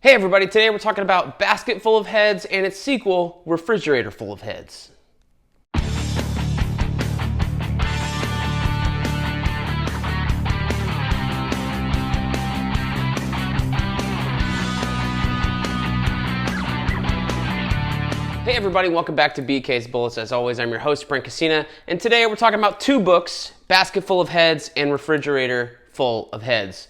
Hey everybody, today we're talking about Basket Full of Heads and its sequel, Refrigerator Full of Heads. Hey everybody, welcome back to BK's Bullets. As always, I'm your host, Brent, and today we're talking about two books, Basket Full of Heads and Refrigerator Full of Heads.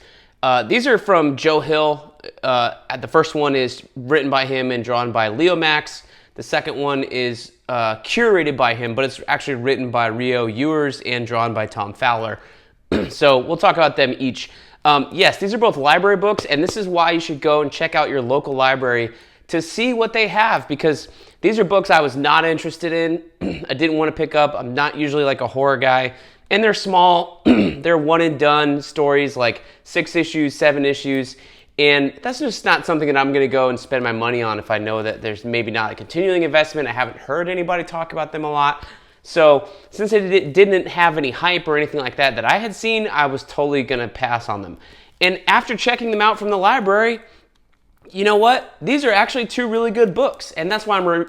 These are from Joe Hill. The first one is written by him and drawn by Leo Max. The second one is curated by him, but it's actually written by Rio Ewers and drawn by Tom Fowler. So we'll talk about them each. Yes, these are both library books, and this is why you should go and check out your local library to see what they have, because these are books I was not interested in. I didn't want to pick up. I'm not usually like a horror guy. And they're small. They're one and done stories, like 6 issues, 7 issues. And that's just not something that I'm going to go and spend my money on if I know that there's maybe not a continuing investment. I haven't heard anybody talk about them a lot. So since it didn't have any hype or anything like that I had seen, I was totally going to pass on them. And after checking them out from the library, you know what? These are actually 2 really good books. And that's why I'm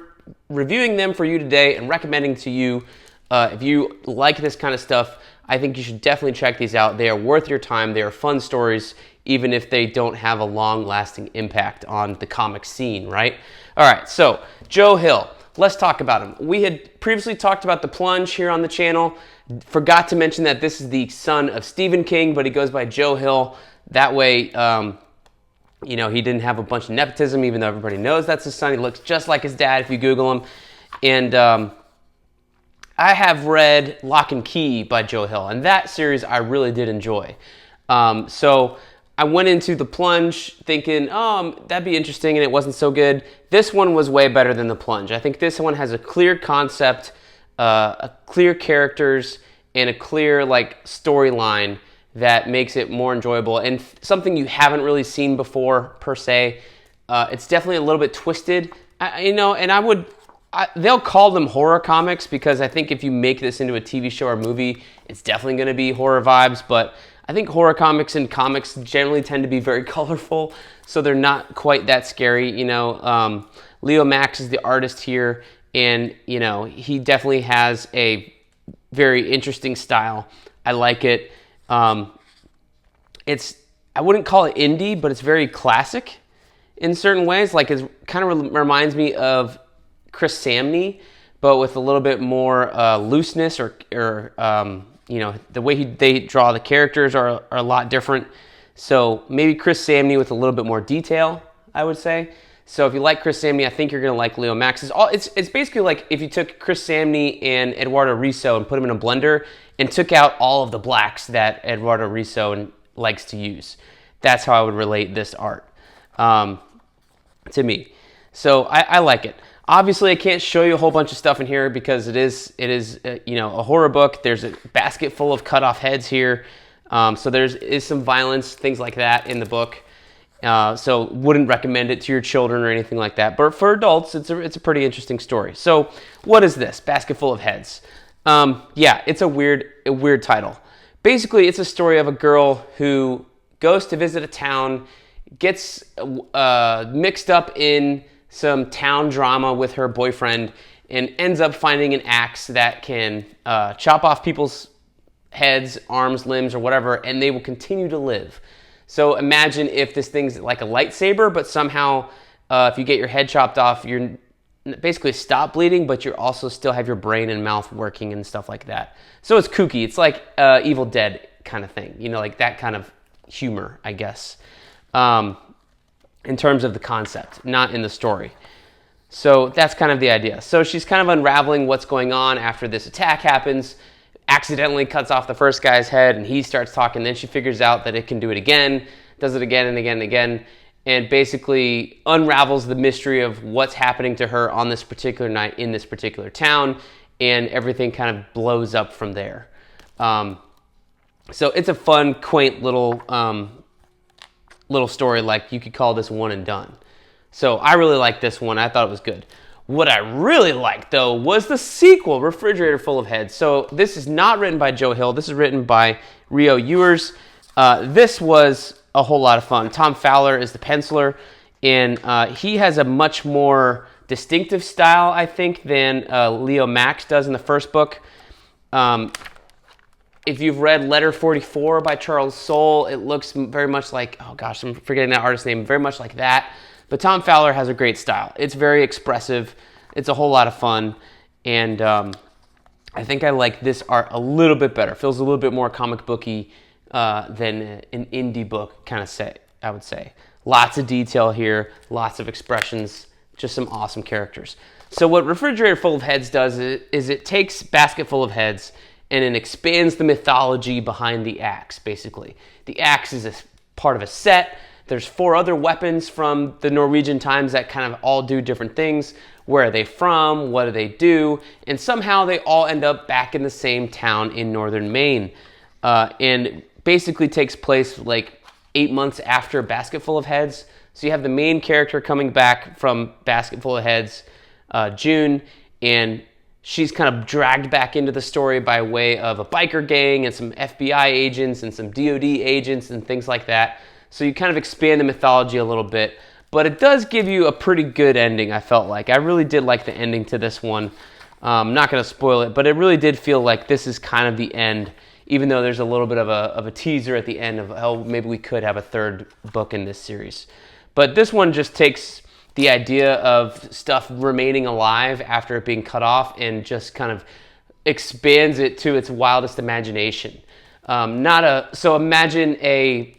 reviewing them for you today and recommending to you. If you like this kind of stuff, I think you should definitely check these out. They are worth your time. They are fun stories, even if they don't have a long-lasting impact on the comic scene, right? All right, so Joe Hill. Let's talk about him. We had previously talked about The Plunge here on the channel. Forgot to mention that this is the son of Stephen King, but he goes by Joe Hill. That way, you know, he didn't have a bunch of nepotism, even though everybody knows that's his son. He looks just like his dad if you Google him. And I have read Lock and Key by Joe Hill, and that series I really did enjoy. So I went into The Plunge thinking, that'd be interesting, and it wasn't so good. This one was way better than The Plunge. I think this one has a clear concept, a clear characters, and a clear storyline that makes it more enjoyable, and something you haven't really seen before per se. It's definitely a little bit twisted, they'll call them horror comics because I think if you make this into a TV show or movie, it's definitely going to be horror vibes. But I think horror comics and comics generally tend to be very colorful, so they're not quite that scary. Leo Max is the artist here, and he definitely has a very interesting style. I like it. I wouldn't call it indie, but it's very classic in certain ways. It kind of reminds me of Chris Samney, but with a little bit more looseness, or the way they draw the characters are a lot different. So maybe Chris Samney with a little bit more detail, I would say. So if you like Chris Samney, I think you're gonna like Leo Max. It's basically like if you took Chris Samney and Eduardo Risso and put them in a blender and took out all of the blacks that Eduardo Risso likes to use. That's how I would relate this art to me. So I like it. Obviously, I can't show you a whole bunch of stuff in here because it is a horror book. There's a basket full of cut off heads here, so there is some violence, things like that in the book. So wouldn't recommend it to your children or anything like that. But for adults, it's a pretty interesting story. So what is this? Basket Full of Heads. Yeah, it's a weird title. Basically, it's a story of a girl who goes to visit a town, gets mixed up in some town drama with her boyfriend, and ends up finding an axe that can chop off people's heads, arms, limbs, or whatever, and they will continue to live. So imagine if this thing's like a lightsaber, but somehow if you get your head chopped off, you're basically stop bleeding, but you also still have your brain and mouth working and stuff like that. So it's kooky. It's like Evil Dead kind of thing, like that kind of humor, I guess. In terms of the concept, not in the story. So that's kind of the idea. So she's kind of unraveling what's going on after this attack happens, accidentally cuts off the first guy's head, and he starts talking. Then she figures out that it can do it again, does it again and again and again, and basically unravels the mystery of what's happening to her on this particular night in this particular town, and everything kind of blows up from there. So it's a fun, quaint little story. You could call this one and done. So I really liked this one. I thought it was good. What I really liked, though, was the sequel, Refrigerator Full of Heads. So this is not written by Joe Hill. This is written by Rio Ewers. This was a whole lot of fun. Tom Fowler is the penciler, And he has a much more distinctive style, I think, than Leo Max does in the first book. If you've read Letter 44 by Charles Soule, it looks very much like, oh gosh, I'm forgetting that artist's name, very much like that. But Tom Fowler has a great style. It's very expressive. It's a whole lot of fun. And I think I like this art a little bit better. It feels a little bit more comic booky than an indie book kind of I would say. Lots of detail here, lots of expressions, just some awesome characters. So what Refrigerator Full of Heads does is it takes Basketful of Heads and it expands the mythology behind the axe, basically. The axe is a part of a set. There's 4 other weapons from the Norwegian times that kind of all do different things. Where are they from? What do they do? And somehow they all end up back in the same town in northern Maine. And basically takes place like 8 months after Basketful of Heads. So you have the main character coming back from Basketful of Heads, June, and she's kind of dragged back into the story by way of a biker gang and some FBI agents and some DOD agents and things like that. So you kind of expand the mythology a little bit. But it does give you a pretty good ending, I felt like. I really did like the ending to this one. I'm not going to spoil it, but it really did feel like this is kind of the end, even though there's a little bit of a teaser at the end of how maybe we could have a third book in this series. But this one just takes the idea of stuff remaining alive after it being cut off and just kind of expands it to its wildest imagination. So imagine a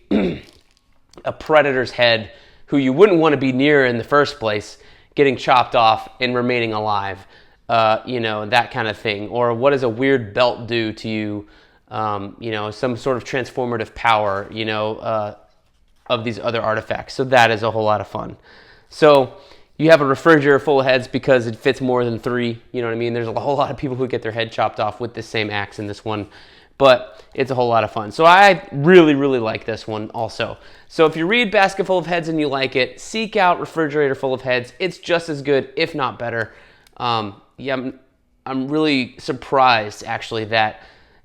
predator's head who you wouldn't want to be near in the first place, getting chopped off and remaining alive, that kind of thing. Or what does a weird belt do to you, some sort of transformative power, of these other artifacts. So that is a whole lot of fun. So you have a refrigerator full of heads because it fits more than 3, you know what I mean? There's a whole lot of people who get their head chopped off with the same axe in this one, but it's a whole lot of fun. So I really, really like this one also. So if you read Basketful of Heads and you like it, seek out Refrigerator Full of Heads. It's just as good, if not better. I'm really surprised, actually, that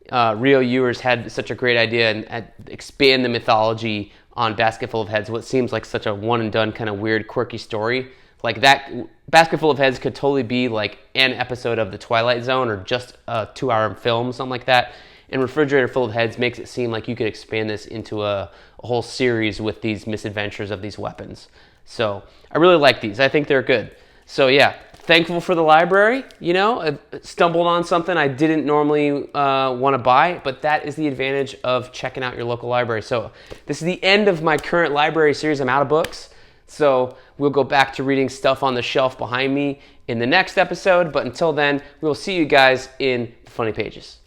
Rio Ewers had such a great idea and expand the mythology on Basketful of Heads, what seems like such a one-and-done kind of weird, quirky story. Like that, Basketful of Heads could totally be like an episode of The Twilight Zone or just a 2-hour film, something like that. And Refrigerator Full of Heads makes it seem like you could expand this into a whole series with these misadventures of these weapons. So I really like these. I think they're good. So yeah, thankful for the library. I stumbled on something I didn't normally want to buy, but that is the advantage of checking out your local library. So this is the end of my current library series. I'm out of books. So we'll go back to reading stuff on the shelf behind me in the next episode. But until then, we'll see you guys in the funny pages.